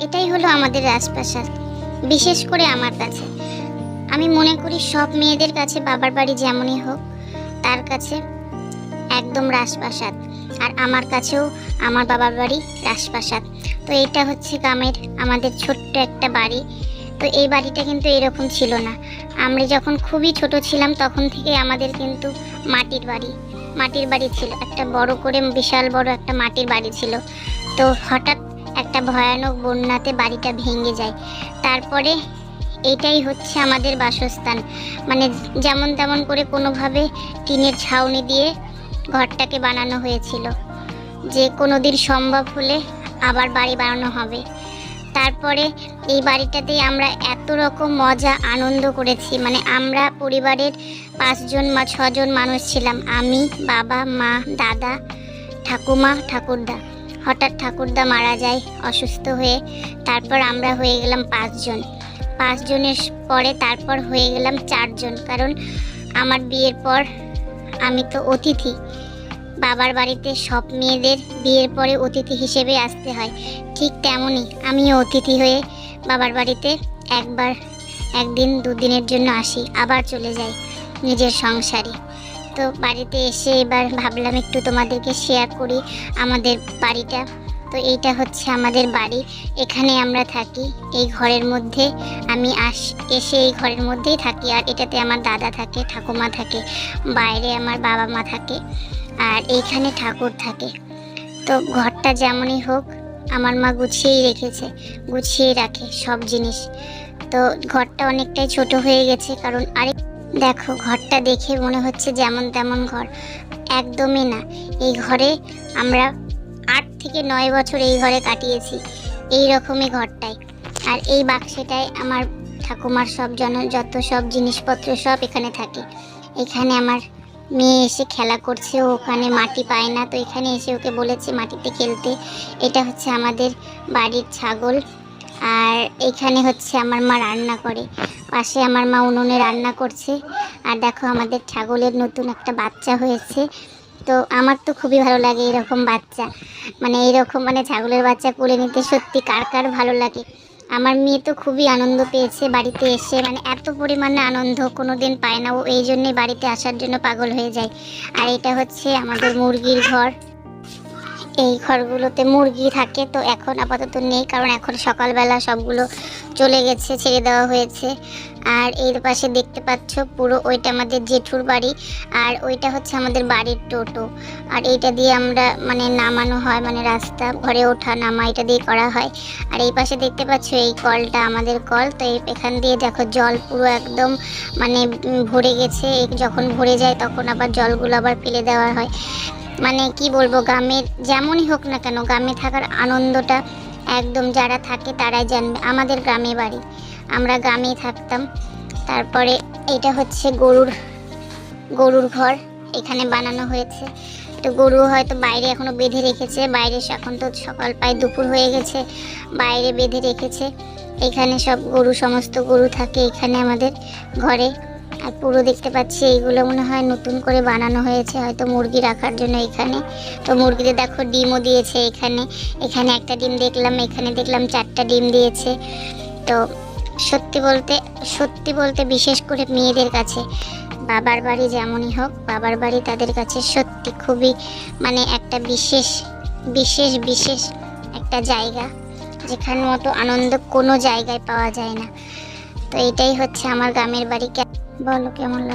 এটাই হলো আমাদের রাজপ্রাসাদ। বিশেষ করে আমার কাছে, আমি মনে করি সব মেয়েদের কাছে বাবার বাড়ি যেমনই হোক, তার কাছে একদম রাজপ্রাসাদ। আর আমার কাছেও আমার বাবার বাড়ি রাজপ্রাসাদ। তো এটা হচ্ছে গ্রামের আমাদের ছোট্ট একটা বাড়ি। তো এই বাড়িটা কিন্তু এরকম ছিল না। আমরা যখন খুবই ছোট ছিলাম তখন থেকে আমাদের কিন্তু মাটির বাড়ি ছিল, একটা বড় করে বিশাল বড় একটা মাটির বাড়ি ছিল। তো হঠাৎ একটা ভয়ানক বন্যাতে বাড়িটা ভেঙে যায়। তারপরে এটাই হচ্ছে আমাদের বাসস্থান। মানে যেমন তেমন করে কোনোভাবে টিনের ছাউনি দিয়ে ঘরটাকে বানানো হয়েছিল, যে কোনো দিন সম্ভব হলে আবার বাড়ি বানানো হবে। তারপরে এই বাড়িটাতেই আমরা এত রকম মজা আনন্দ করেছি। মানে আমরা পরিবারের 5জন বা 6জন মানুষ ছিলাম, আমি, বাবা, মা, দাদা, ঠাকুমা, ঠাকুরদা। হঠাৎ ঠাকুরদা মারা যায় অসুস্থ হয়ে। তারপর আমরা হয়ে গেলাম 5জন। 5জনের পরে তারপর হয়ে গেলাম 4জন, কারণ আমার বিয়ের পর আমি তো অতিথি। বাবার বাড়িতে সব মেয়েদের বিয়ের পরে অতিথি হিসেবে আসতে হয়, ঠিক তেমনই আমিও অতিথি হয়ে বাবার বাড়িতে একদিন 2 দিনের জন্য আসি, আবার চলে যাই নিজের সংসারে। তো বাড়িতে এসে এবার ভাবলাম একটু তোমাদেরকে শেয়ার করি আমাদের বাড়িটা। তো এইটা হচ্ছে আমাদের বাড়ি, এখানে আমরা থাকি। এই ঘরের মধ্যে আমি এসে এই ঘরের মধ্যেই থাকি। আর এটাতে আমার দাদা থাকে, ঠাকুমা থাকে, বাইরে আমার বাবা মা থাকে, আর এইখানে ঠাকুর থাকে। তো ঘরটা যেমনই হোক আমার মা গুছিয়ে রাখে সব জিনিস। তো ঘরটা অনেকটাই ছোট হয়ে গেছে, কারণ দেখো ঘরটা দেখে মনে হচ্ছে যেমন তেমন ঘর, একদমই না। এই ঘরে আমরা 8 থেকে 9 বছর এই ঘরে কাটিয়েছি, এই রকমই ঘরটাই। আর এই বাক্সটায় আমার ঠাকুমার যত সব জিনিসপত্র সব এখানে থাকে। এখানে আমার মেয়ে এসে খেলা করছে, ও ওখানে মাটি পায় না, তো এখানে এসে ওকে বলেছে মাটিতে খেলতে। এটা হচ্ছে আমাদের বাড়ির ছাগল। আর এখানে হচ্ছে আমার মা রান্না করে, পাশে আমার মা উনুনে রান্না করছে। আর দেখো আমাদের ছাগলের নতুন একটা বাচ্চা হয়েছে। তো আমার তো খুবই ভালো লাগে এরকম বাচ্চা, মানে ছাগলের বাচ্চা কোলে নিতে সত্যি কার কার ভালো লাগে। আমার মেয়ে তো খুবই আনন্দ পেয়েছে বাড়িতে এসে, মানে এত পরিমাণে আনন্দ কোনো দিন পায় না ও, এই জন্যই বাড়িতে আসার জন্য পাগল হয়ে যায়। আর এটা হচ্ছে আমাদের মুরগির ঘর। এই ঘরগুলোতে মুরগি থাকে, তো এখন আপাতত নেই, কারণ এখন সকালবেলা সবগুলো চলে গেছে, ছেড়ে দেওয়া হয়েছে। আর এর পাশে দেখতে পাচ্ছ পুরো ওইটা আমাদের জেঠুর বাড়ি, আর ওইটা হচ্ছে আমাদের বাড়ির টোটো। আর এইটা দিয়ে আমরা মানে নামানো হয়, মানে রাস্তা ঘরে ওঠা নামা এটা দিয়ে করা হয়। আর এই পাশে দেখতে পাচ্ছ এই কলটা আমাদের কল। তো এখান দিয়ে দেখো জল পুরো একদম মানে ভরে গেছে। যখন ভরে যায় তখন আবার জলগুলো আবার ফেলে দেওয়া হয়। মানে কি বলবো, গ্রামের যেমনই হোক না কেন গ্রামে থাকার আনন্দটা একদম যারা থাকে তারাই জানবে। আমাদের গ্রামে বাড়ি, আমরা গ্রামেই থাকতাম। তারপরে এটা হচ্ছে গরুর ঘর এখানে বানানো হয়েছে। তো গরু হয়তো বাইরে এখনো বেঁধে রেখেছে, বাইরে এখন তো সকাল প্রায় দুপুর হয়ে গেছে, বাইরে বেঁধে রেখেছে। এখানে সমস্ত গরু থাকে এখানে আমাদের ঘরে। আর পুরো দেখতে পাচ্ছি এইগুলো মনে হয় নতুন করে বানানো হয়েছে, হয়তো মুরগি রাখার জন্য এখানে। তো মুরগিদের দেখো ডিমও দিয়েছে এখানে একটা ডিম দেখলাম, এখানে দেখলাম 4টা ডিম দিয়েছে। তো সত্যি বলতে বিশেষ করে মেয়েদের কাছে বাবার বাড়ি যেমনই হোক, বাবার বাড়ি তাদের কাছে সত্যি খুবই মানে একটা বিশেষ একটা জায়গা, যেখান মতো আনন্দ কোনো জায়গায় পাওয়া যায় না। তো এটাই হচ্ছে আমার গ্রামের বাড়ি। বলো কেমন লাগে?